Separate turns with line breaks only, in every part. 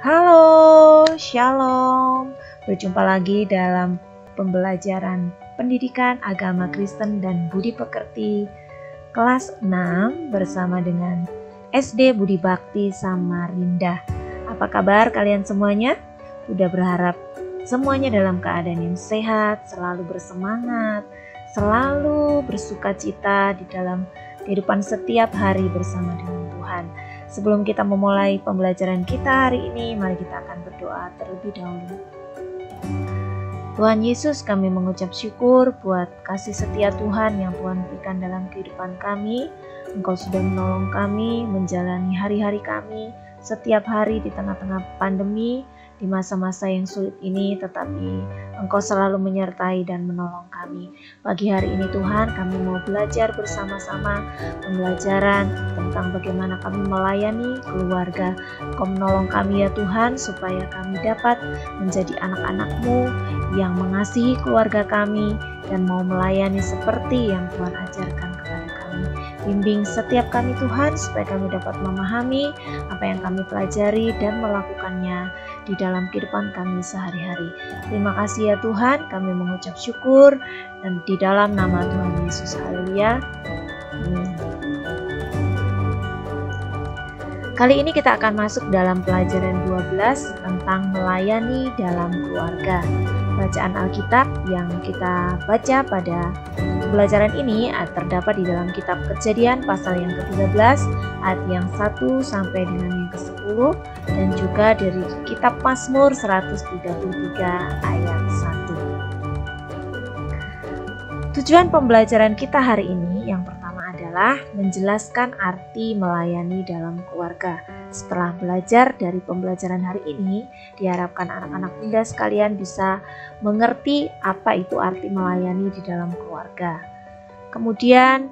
Halo, Shalom. Berjumpa lagi dalam pembelajaran pendidikan agama Kristen dan Budi Pekerti kelas 6 bersama dengan SD Budi Bakti Samarinda. Apa kabar kalian semuanya? Udah berharap semuanya dalam keadaan yang sehat, selalu bersemangat, selalu bersukacita di dalam kehidupan setiap hari bersama dengan Tuhan. Sebelum kita memulai pembelajaran kita hari ini, mari kita akan berdoa terlebih dahulu. Tuhan Yesus, kami mengucap syukur buat kasih setia Tuhan yang Tuhan berikan dalam kehidupan kami. Engkau sudah menolong kami menjalani hari-hari kami setiap hari di tengah-tengah pandemi, di masa-masa yang sulit ini, tetapi Engkau selalu menyertai dan menolong kami. Pagi hari ini Tuhan, kami mau belajar bersama-sama pembelajaran tentang bagaimana kami melayani keluarga. Engkau menolong kami ya Tuhan, supaya kami dapat menjadi anak-anak-Mu yang mengasihi keluarga kami dan mau melayani seperti yang Tuhan ajarkan kepada kami. Bimbing setiap kami Tuhan, supaya kami dapat memahami apa yang kami pelajari dan melakukannya di dalam kehidupan kami sehari-hari. Terima kasih ya Tuhan, kami mengucap syukur dan di dalam nama Tuhan Yesus. Haleluya. Amin. Kali ini kita akan masuk dalam pelajaran 12 tentang melayani dalam keluarga. Bacaan Alkitab yang kita baca pada pembelajaran ini terdapat di dalam kitab Kejadian pasal yang ke-13 ayat yang 1 sampai dengan yang ke-10 dan juga dari kitab Mazmur 133 ayat 1. Tujuan pembelajaran kita hari ini yang pertama adalah menjelaskan arti melayani dalam keluarga. Setelah belajar dari pembelajaran hari ini, diharapkan anak-anak muda sekalian bisa mengerti apa itu arti melayani di dalam keluarga. Kemudian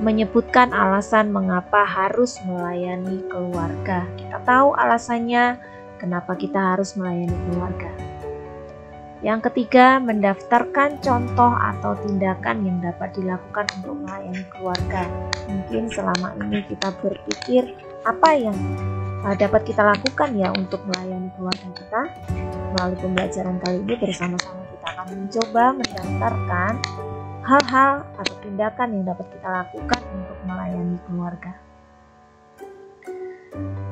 menyebutkan alasan mengapa harus melayani keluarga. Kita tahu alasannya kenapa kita harus melayani keluarga. Yang ketiga, mendaftarkan contoh atau tindakan yang dapat dilakukan untuk melayani keluarga. Mungkin selama ini kita berpikir apa yang dapat kita lakukan ya untuk melayani keluarga kita. Melalui pembelajaran kali ini bersama-sama kita akan mencoba mendaftarkan hal-hal atau tindakan yang dapat kita lakukan untuk melayani keluarga.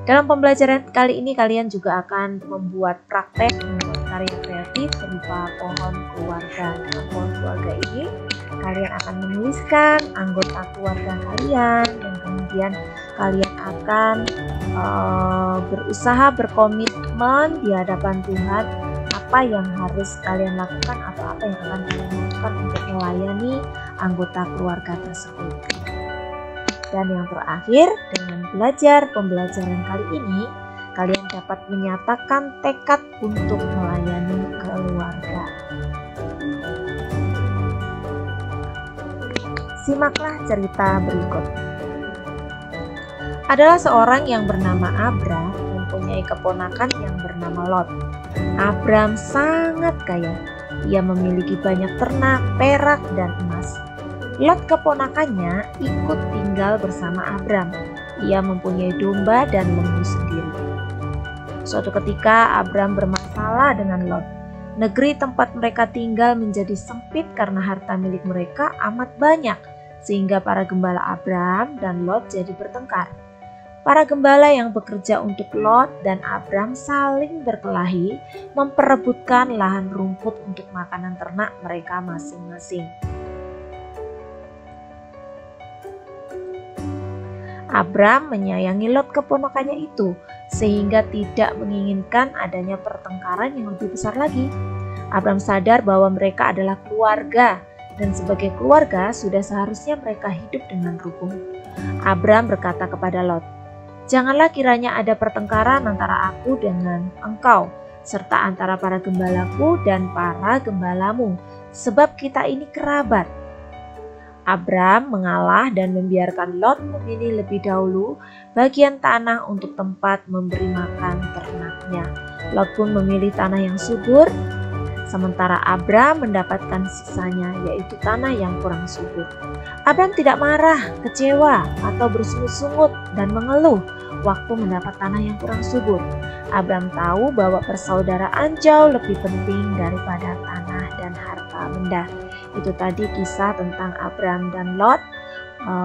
Dalam pembelajaran kali ini kalian juga akan membuat praktek membuat karya kreatif berupa pohon keluarga. Dalam pohon keluarga ini kalian akan menuliskan anggota keluarga kalian dan kemudian kalian akan berusaha berkomitmen di hadapan Tuhan apa yang harus kalian lakukan atau apa yang akan kalian lakukan untuk melayani anggota keluarga tersebut. Dan yang terakhir, dengan belajar pembelajaran kali ini, kalian dapat menyatakan tekad untuk melayani keluarga. Simaklah cerita berikut. Adalah seorang yang bernama Abram mempunyai keponakan yang bernama Lot. Abram sangat kaya. Ia memiliki banyak ternak, perak, dan emas. Lot keponakannya ikut tinggal bersama Abram. Ia mempunyai domba dan lembu sendiri. Suatu ketika Abram bermasalah dengan Lot. Negeri tempat mereka tinggal menjadi sempit karena harta milik mereka amat banyak, sehingga para gembala Abram dan Lot jadi bertengkar. Para gembala yang bekerja untuk Lot dan Abram saling berkelahi, memperebutkan lahan rumput untuk makanan ternak mereka masing-masing. Abram menyayangi Lot keponakannya itu, sehingga tidak menginginkan adanya pertengkaran yang lebih besar lagi. Abram sadar bahwa mereka adalah keluarga, dan sebagai keluarga sudah seharusnya mereka hidup dengan rukun. Abram berkata kepada Lot, "Janganlah kiranya ada pertengkaran antara aku dengan engkau, serta antara para gembalaku dan para gembalamu, sebab kita ini kerabat." Abram mengalah dan membiarkan Lot memilih lebih dahulu bagian tanah untuk tempat memberi makan ternaknya. Lot pun memilih tanah yang subur, sementara Abram mendapatkan sisanya, yaitu tanah yang kurang subur. Abram tidak marah, kecewa, atau bersungut-sungut dan mengeluh. waktu mendapat tanah yang kurang subur. Abram tahu bahwa persaudaraan jauh lebih penting daripada tanah dan harta benda. Itu tadi kisah tentang Abram dan Lot,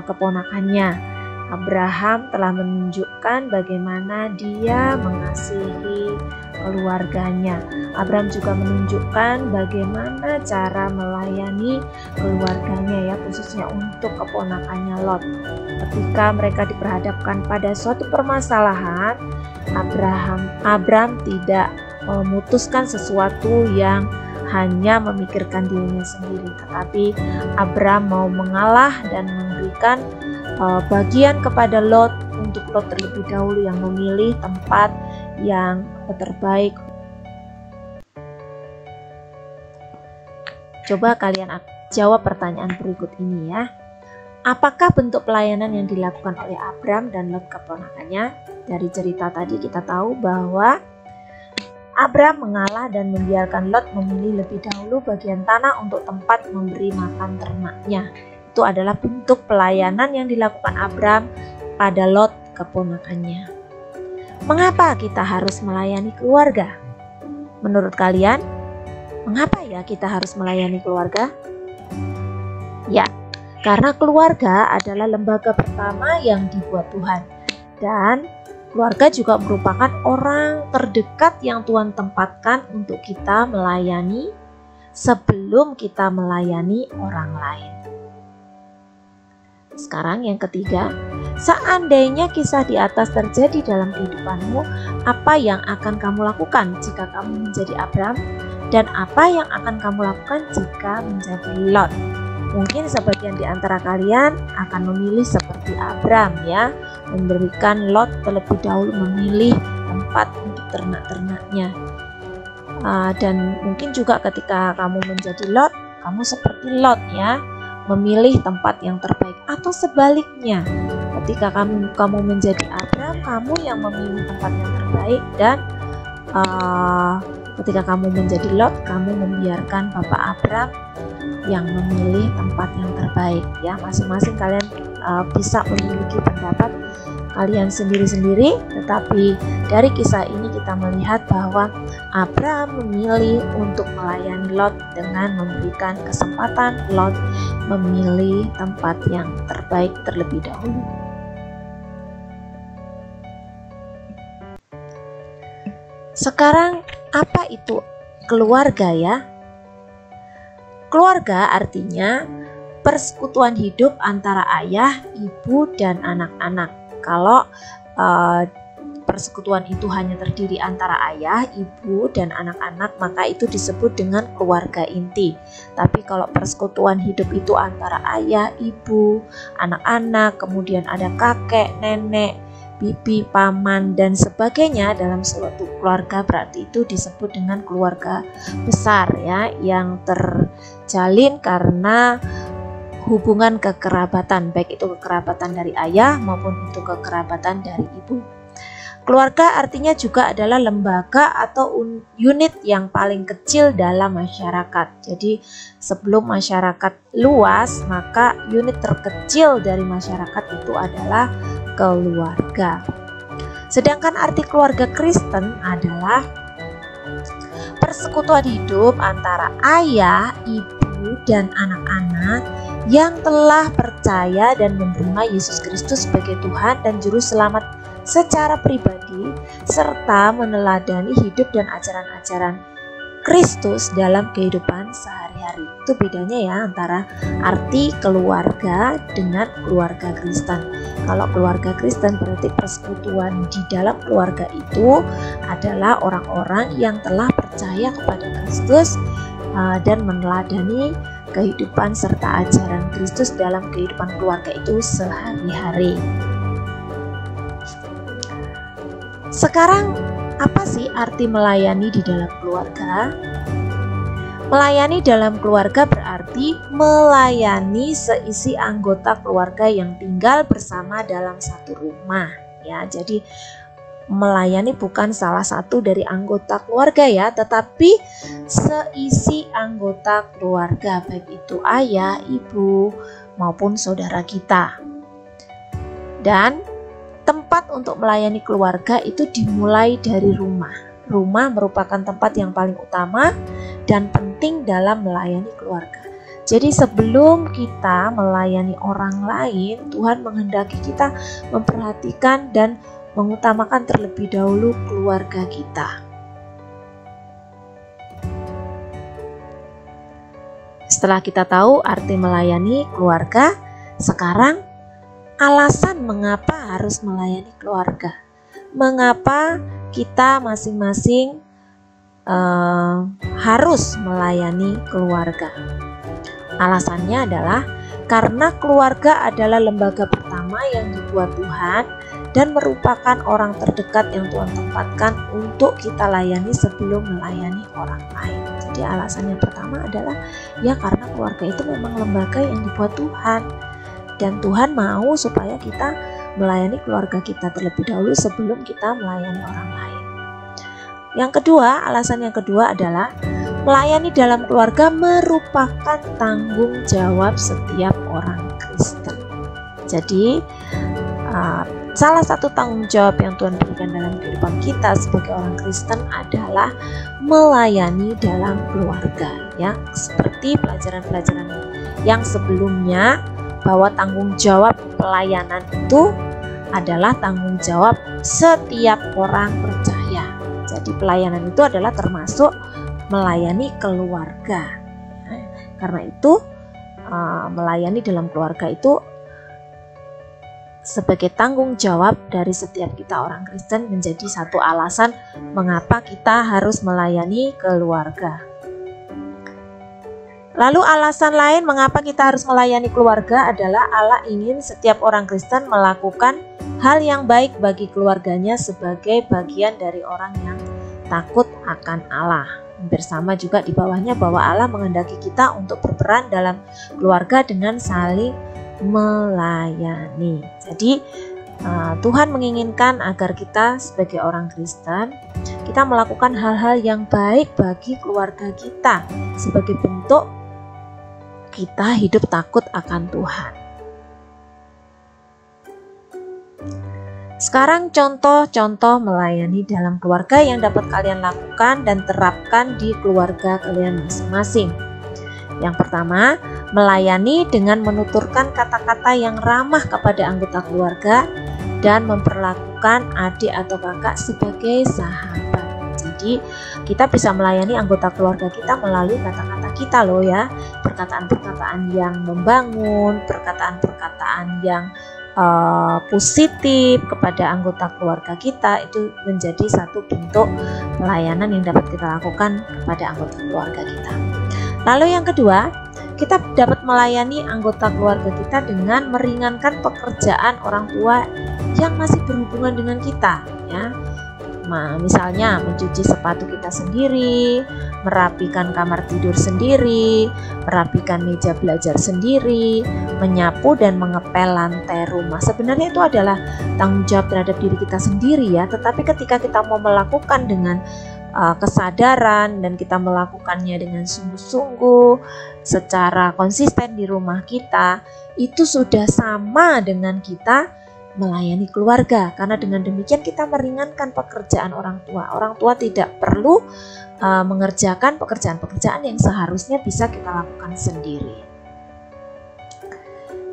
keponakannya. Abraham telah menunjukkan bagaimana dia mengasihi keluarganya. Abraham juga menunjukkan bagaimana cara melayani keluarganya, ya, khususnya untuk keponakannya Lot. Ketika mereka diperhadapkan pada suatu permasalahan, Abraham tidak memutuskan sesuatu yang hanya memikirkan dirinya sendiri, tetapi Abraham mau mengalah dan memberikan bagian kepada Lot, untuk Lot terlebih dahulu yang memilih tempat yang terbaik. Coba kalian jawab pertanyaan berikut ini, ya. Apakah bentuk pelayanan yang dilakukan oleh Abram dan Lot keponakannya? Dari cerita tadi kita tahu bahwa Abram mengalah dan membiarkan Lot memilih lebih dahulu bagian tanah untuk tempat memberi makan ternaknya. Itu adalah bentuk pelayanan yang dilakukan Abram pada Lot keponakannya. Mengapa kita harus melayani keluarga? Menurut kalian, mengapa ya kita harus melayani keluarga? Ya, karena keluarga adalah lembaga pertama yang dibuat Tuhan. Dan keluarga juga merupakan orang terdekat yang Tuhan tempatkan untuk kita melayani sebelum kita melayani orang lain. Sekarang yang ketiga, seandainya kisah di atas terjadi dalam kehidupanmu, apa yang akan kamu lakukan jika kamu menjadi Abram? Dan apa yang akan kamu lakukan jika menjadi Lot? Mungkin sebagian di antara kalian akan memilih seperti Abram, ya, memberikan Lot terlebih dahulu memilih tempat untuk ternak-ternaknya. Dan mungkin juga ketika kamu menjadi Lot, kamu seperti Lot, ya, memilih tempat yang terbaik. Atau sebaliknya, ketika kamu menjadi Abram, kamu yang memilih tempat yang terbaik, dan ketika kamu menjadi Lot, kamu membiarkan Bapak Abram yang memilih tempat yang terbaik, ya. Masing-masing kalian bisa memiliki pendapat kalian sendiri-sendiri, tetapi dari kisah ini kita melihat bahwa Abram memilih untuk melayani Lot dengan memberikan kesempatan Lot memilih tempat yang terbaik terlebih dahulu. Sekarang, apa itu keluarga, ya? Keluarga artinya persekutuan hidup antara ayah, ibu, dan anak-anak. Kalau persekutuan itu hanya terdiri antara ayah, ibu, dan anak-anak, maka itu disebut dengan keluarga inti. Tapi kalau persekutuan hidup itu antara ayah, ibu, anak-anak, kemudian ada kakek, nenek, bibi, paman, dan sebagainya dalam suatu keluarga, berarti itu disebut dengan keluarga besar, ya, yang terjalin karena hubungan kekerabatan, baik itu kekerabatan dari ayah maupun itu kekerabatan dari ibu. Keluarga artinya juga adalah lembaga atau unit yang paling kecil dalam masyarakat. Jadi sebelum masyarakat luas, maka unit terkecil dari masyarakat itu adalah keluarga. Sedangkan arti keluarga Kristen adalah persekutuan hidup antara ayah, ibu, dan anak-anak yang telah percaya dan menerima Yesus Kristus sebagai Tuhan dan Juru Selamat secara pribadi, serta meneladani hidup dan ajaran-ajaran Kristus dalam kehidupan sehari-hari. Itu bedanya, ya, antara arti keluarga dengan keluarga Kristen. Kalau keluarga Kristen berarti persekutuan di dalam keluarga itu adalah orang-orang yang telah percaya kepada Kristus dan meneladani kehidupan serta ajaran Kristus dalam kehidupan keluarga itu sehari-hari. Sekarang, apa sih arti melayani di dalam keluarga? Melayani dalam keluarga berarti melayani seisi anggota keluarga yang tinggal bersama dalam satu rumah, ya. Jadi melayani bukan salah satu dari anggota keluarga, ya, tetapi seisi anggota keluarga, baik itu ayah, ibu, maupun saudara kita. Dan tempat untuk melayani keluarga itu dimulai dari rumah. Rumah merupakan tempat yang paling utama dan penting dalam melayani keluarga. Jadi sebelum kita melayani orang lain, Tuhan menghendaki kita memperhatikan dan mengutamakan terlebih dahulu keluarga kita. Setelah kita tahu arti melayani keluarga, sekarang alasan mengapa harus melayani keluarga. Mengapa kita masing-masing harus melayani keluarga? Alasannya adalah karena keluarga adalah lembaga pertama yang dibuat Tuhan dan merupakan orang terdekat yang Tuhan tempatkan untuk kita layani sebelum melayani orang lain. Jadi alasan yang pertama adalah ya karena keluarga itu memang lembaga yang dibuat Tuhan, dan Tuhan mau supaya kita melayani keluarga kita terlebih dahulu sebelum kita melayani orang lain. Yang kedua, alasan yang kedua adalah melayani dalam keluarga merupakan tanggung jawab setiap orang Kristen. Jadi salah satu tanggung jawab yang Tuhan berikan dalam kehidupan kita sebagai orang Kristen adalah melayani dalam keluarga, ya. Seperti pelajaran-pelajaran yang sebelumnya, bahwa tanggung jawab pelayanan itu adalah tanggung jawab setiap orang percaya. Jadi pelayanan itu adalah termasuk melayani keluarga. Karena itu melayani dalam keluarga itu sebagai tanggung jawab dari setiap kita orang Kristen menjadi satu alasan mengapa kita harus melayani keluarga. Lalu alasan lain mengapa kita harus melayani keluarga adalah Allah ingin setiap orang Kristen melakukan hal yang baik bagi keluarganya sebagai bagian dari orang yang takut akan Allah. Bersama juga di bawahnya bahwa Allah menghendaki kita untuk berperan dalam keluarga dengan saling melayani. Jadi Tuhan menginginkan agar kita sebagai orang Kristen kita melakukan hal-hal yang baik bagi keluarga kita sebagai bentuk kita hidup takut akan Tuhan. Sekarang contoh-contoh melayani dalam keluarga yang dapat kalian lakukan dan terapkan di keluarga kalian masing-masing. Yang pertama, melayani dengan menuturkan kata-kata yang ramah kepada anggota keluarga dan memperlakukan adik atau kakak sebagai sahabat. Jadi kita bisa melayani anggota keluarga kita melalui kata-kata kita loh ya. Perkataan-perkataan yang membangun, perkataan-perkataan yang positif kepada anggota keluarga kita itu menjadi satu bentuk pelayanan yang dapat kita lakukan kepada anggota keluarga kita. Lalu yang kedua, kita dapat melayani anggota keluarga kita dengan meringankan pekerjaan orang tua yang masih berhubungan dengan kita, ya. Misalnya mencuci sepatu kita sendiri, merapikan kamar tidur sendiri, merapikan meja belajar sendiri, menyapu dan mengepel lantai rumah. Sebenarnya itu adalah tanggung jawab terhadap diri kita sendiri ya, tetapi ketika kita mau melakukan dengan kesadaran dan kita melakukannya dengan sungguh-sungguh secara konsisten di rumah kita, itu sudah sama dengan kita melayani keluarga, karena dengan demikian kita meringankan pekerjaan orang tua. Orang tua tidak perlu mengerjakan pekerjaan-pekerjaan yang seharusnya bisa kita lakukan sendiri.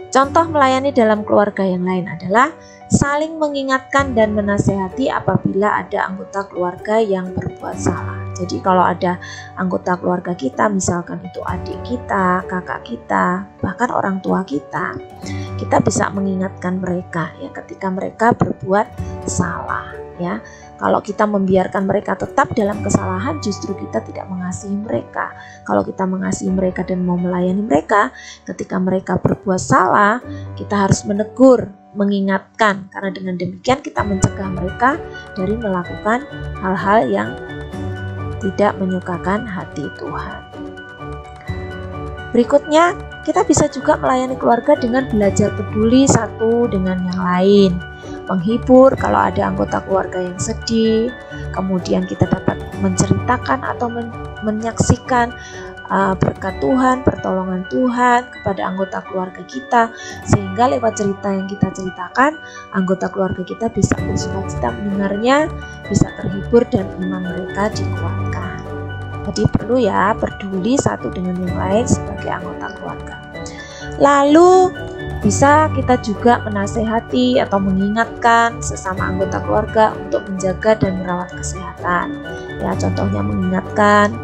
Contoh melayani dalam keluarga yang lain adalah saling mengingatkan dan menasehati apabila ada anggota keluarga yang berbuat salah. Jadi kalau ada anggota keluarga kita, misalkan itu adik kita, kakak kita, bahkan orang tua kita bisa mengingatkan mereka ya ketika mereka berbuat salah ya. Kalau kita membiarkan mereka tetap dalam kesalahan, justru kita tidak mengasihi mereka. Kalau kita mengasihi mereka dan mau melayani mereka, ketika mereka berbuat salah, kita harus menegur, mengingatkan, karena dengan demikian kita mencegah mereka dari melakukan hal-hal yang tidak menyukakan hati Tuhan. Berikutnya, kita bisa juga melayani keluarga dengan belajar peduli satu dengan yang lain. Menghibur kalau ada anggota keluarga yang sedih, kemudian kita dapat menceritakan atau menyaksikan berkat Tuhan, pertolongan Tuhan kepada anggota keluarga kita, sehingga lewat cerita yang kita ceritakan, anggota keluarga kita bisa bersukacita mendengarnya, bisa terhibur dan iman mereka dikuatkan. Jadi perlu ya peduli satu dengan yang lain sebagai anggota keluarga. Lalu bisa kita juga menasehati atau mengingatkan sesama anggota keluarga untuk menjaga dan merawat kesehatan. Ya, contohnya mengingatkan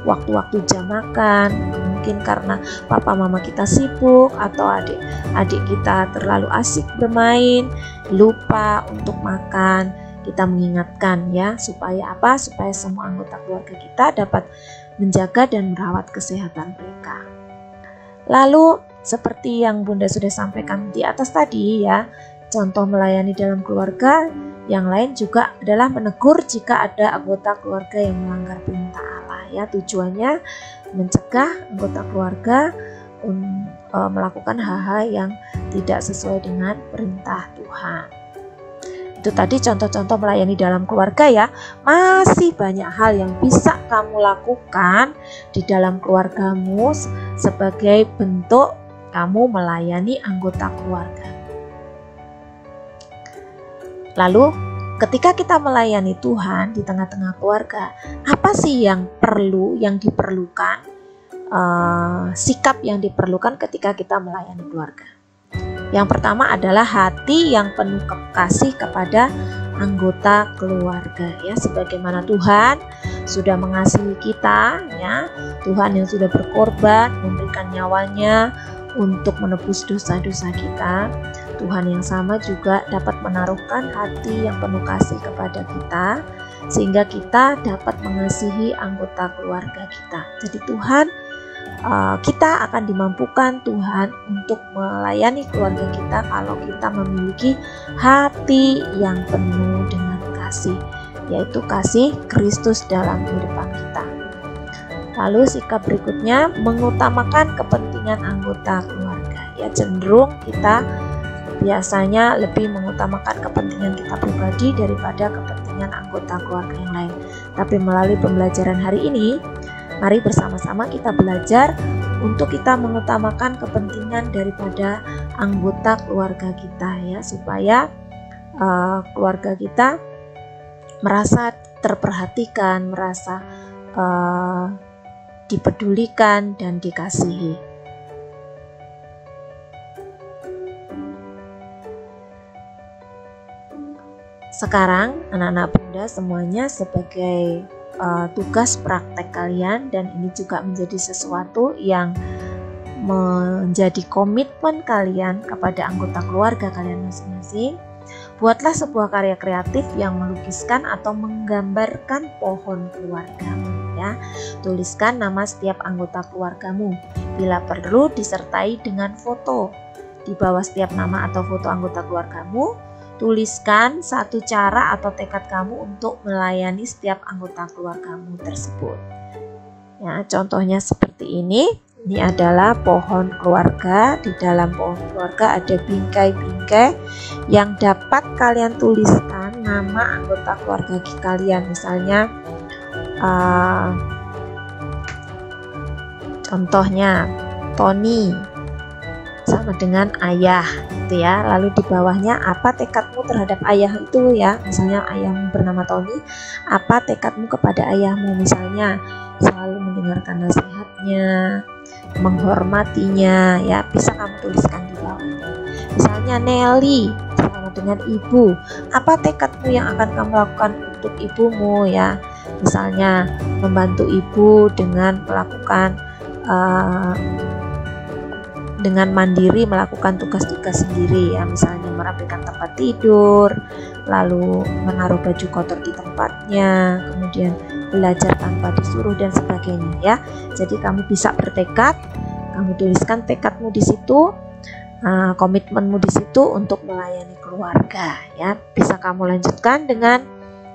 waktu-waktu jam makan. Mungkin karena papa mama kita sibuk atau adik-adik kita terlalu asik bermain, lupa untuk makan. Kita mengingatkan ya, supaya apa? Supaya semua anggota keluarga kita dapat menjaga dan merawat kesehatan mereka. Lalu seperti yang Bunda sudah sampaikan di atas tadi ya, contoh melayani dalam keluarga yang lain juga adalah menegur jika ada anggota keluarga yang melanggar perintah Allah ya. Tujuannya mencegah anggota keluarga melakukan hal-hal yang tidak sesuai dengan perintah Tuhan. Itu tadi contoh-contoh melayani dalam keluarga ya. Masih banyak hal yang bisa kamu lakukan di dalam keluargamu sebagai bentuk kamu melayani anggota keluarga. Lalu ketika kita melayani Tuhan di tengah-tengah keluarga, apa sih yang diperlukan, sikap yang diperlukan ketika kita melayani keluarga? Yang pertama adalah hati yang penuh kasih kepada anggota keluarga ya, sebagaimana Tuhan sudah mengasihi kita ya. Tuhan yang sudah berkorban memberikan nyawanya untuk menebus dosa-dosa kita. Tuhan yang sama juga dapat menaruhkan hati yang penuh kasih kepada kita, sehingga kita dapat mengasihi anggota keluarga kita. Jadi Tuhan, kita akan dimampukan Tuhan untuk melayani keluarga kita kalau kita memiliki hati yang penuh dengan kasih, yaitu kasih Kristus dalam kehidupan kita. Lalu sikap berikutnya mengutamakan kepentingan anggota keluarga. Ya, cenderung kita biasanya lebih mengutamakan kepentingan kita pribadi daripada kepentingan anggota keluarga yang lain. Tapi melalui pembelajaran hari ini, mari bersama-sama kita belajar untuk kita mengutamakan kepentingan daripada anggota keluarga kita ya, supaya keluarga kita merasa terperhatikan, merasa dipedulikan dan dikasihi. Sekarang anak-anak Bunda semuanya sebagai tugas praktek kalian, dan ini juga menjadi sesuatu yang menjadi komitmen kalian kepada anggota keluarga kalian masing-masing. Buatlah sebuah karya kreatif yang melukiskan atau menggambarkan pohon keluargamu ya. Tuliskan nama setiap anggota keluargamu. Bila perlu disertai dengan foto. Di bawah setiap nama atau foto anggota keluargamu, tuliskan satu cara atau tekad kamu untuk melayani setiap anggota keluargamu tersebut. Ya, contohnya seperti ini. Ini adalah pohon keluarga. Di dalam pohon keluarga ada bingkai-bingkai yang dapat kalian tuliskan nama anggota keluarga kalian. Misalnya, contohnya Tony sama dengan ayah gitu ya. Lalu di bawahnya apa tekadmu terhadap ayah itu ya. Misalnya ayahmu bernama Tony, apa tekadmu kepada ayahmu? Misalnya selalu mendengarkan nasihatnya, menghormatinya ya, bisa kamu tuliskan di bawah. Misalnya Nelly sama dengan ibu, apa tekadmu yang akan kamu lakukan untuk ibumu ya. Misalnya membantu ibu dengan melakukan dengan mandiri melakukan tugas-tugas sendiri ya, misalnya merapikan tempat tidur, lalu menaruh baju kotor di tempatnya, kemudian belajar tanpa disuruh dan sebagainya ya. Jadi kamu bisa bertekad, kamu tuliskan tekadmu di situ, komitmenmu di situ untuk melayani keluarga ya. Bisa kamu lanjutkan dengan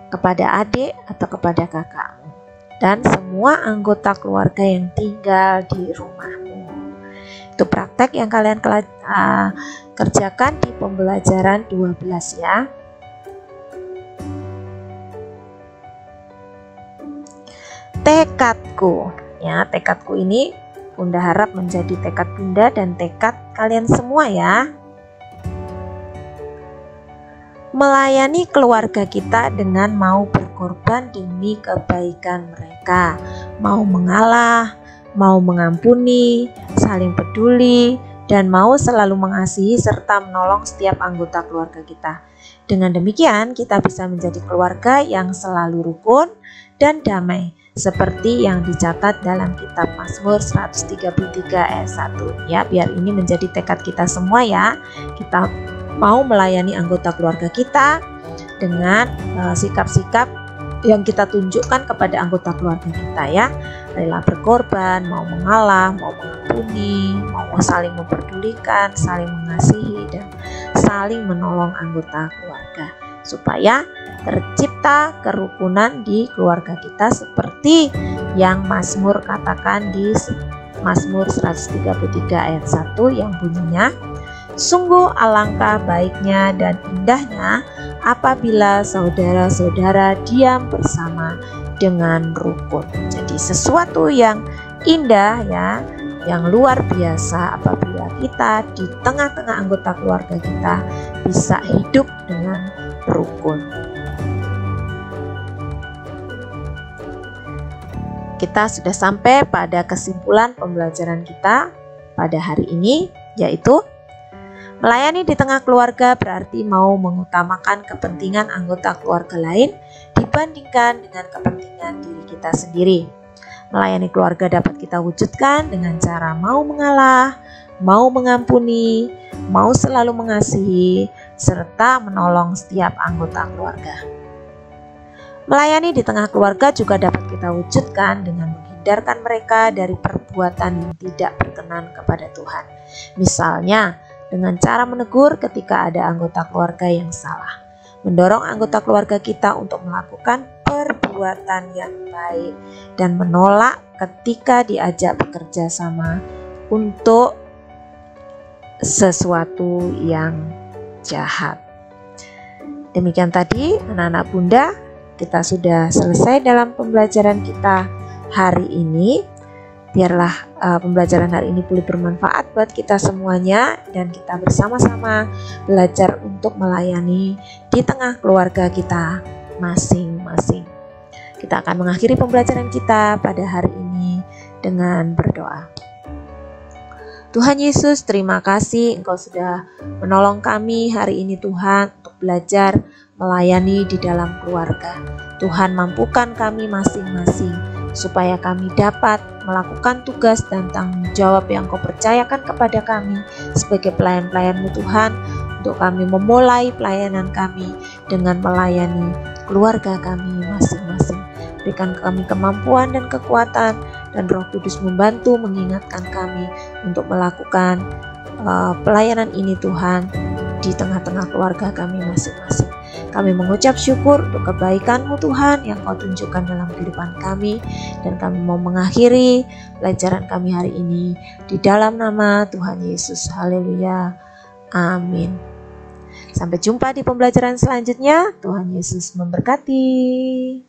kepada adik atau kepada kakakmu dan semua anggota keluarga yang tinggal di rumahmu. Itu praktek yang kalian kerjakan di pembelajaran 12 ya. Tekadku. Ya, tekadku ini Bunda harap menjadi tekad Bunda dan tekad kalian semua ya. Melayani keluarga kita dengan mau berkorban demi kebaikan mereka, mau mengalah, mau mengampuni, saling peduli, dan mau selalu mengasihi serta menolong setiap anggota keluarga kita. Dengan demikian kita bisa menjadi keluarga yang selalu rukun dan damai, seperti yang dicatat dalam kitab Mazmur 133 ayat 1. Ya, biar ini menjadi tekad kita semua ya. Kita mau melayani anggota keluarga kita dengan sikap-sikap yang kita tunjukkan kepada anggota keluarga kita ya. Rela berkorban, mau mengalah, mau mengampuni, mau saling memperdulikan, saling mengasihi, dan saling menolong anggota keluarga, supaya tercipta kerukunan di keluarga kita seperti yang Mazmur katakan di Mazmur 133 ayat 1 yang bunyinya, sungguh alangkah baiknya dan indahnya apabila saudara-saudara diam bersama dengan rukun. Jadi sesuatu yang indah ya, yang luar biasa apabila kita di tengah-tengah anggota keluarga kita bisa hidup dengan rukun. Kita sudah sampai pada kesimpulan pembelajaran kita pada hari ini, yaitu melayani di tengah keluarga berarti mau mengutamakan kepentingan anggota keluarga lain dibandingkan dengan kepentingan diri kita sendiri. Melayani keluarga dapat kita wujudkan dengan cara mau mengalah, mau mengampuni, mau selalu mengasihi, serta menolong setiap anggota keluarga. Melayani di tengah keluarga juga dapat kita wujudkan dengan menghindarkan mereka dari perbuatan yang tidak berkenan kepada Tuhan. Misalnya, dengan cara menegur ketika ada anggota keluarga yang salah, mendorong anggota keluarga kita untuk melakukan perbuatan yang baik, dan menolak ketika diajak bekerja sama untuk sesuatu yang jahat. Demikian tadi anak-anak Bunda, kita sudah selesai dalam pembelajaran kita hari ini. Biarlah pembelajaran hari ini boleh bermanfaat buat kita semuanya, dan kita bersama-sama belajar untuk melayani di tengah keluarga kita masing-masing. Kita akan mengakhiri pembelajaran kita pada hari ini dengan berdoa. Tuhan Yesus, terima kasih Engkau sudah menolong kami hari ini Tuhan untuk belajar melayani di dalam keluarga. Tuhan, mampukan kami masing-masing supaya kami dapat melakukan tugas dan tanggung jawab yang Kau percayakan kepada kami sebagai pelayan-pelayan-Mu Tuhan, untuk kami memulai pelayanan kami dengan melayani keluarga kami masing-masing. Berikan kami kemampuan dan kekuatan, dan Roh Kudus membantu mengingatkan kami untuk melakukan pelayanan ini Tuhan di tengah-tengah keluarga kami masing-masing. Kami mengucap syukur untuk kebaikan-Mu Tuhan yang Kau tunjukkan dalam kehidupan kami, dan kami mau mengakhiri pelajaran kami hari ini di dalam nama Tuhan Yesus. Haleluya. Amin. Sampai jumpa di pembelajaran selanjutnya. Tuhan Yesus memberkati.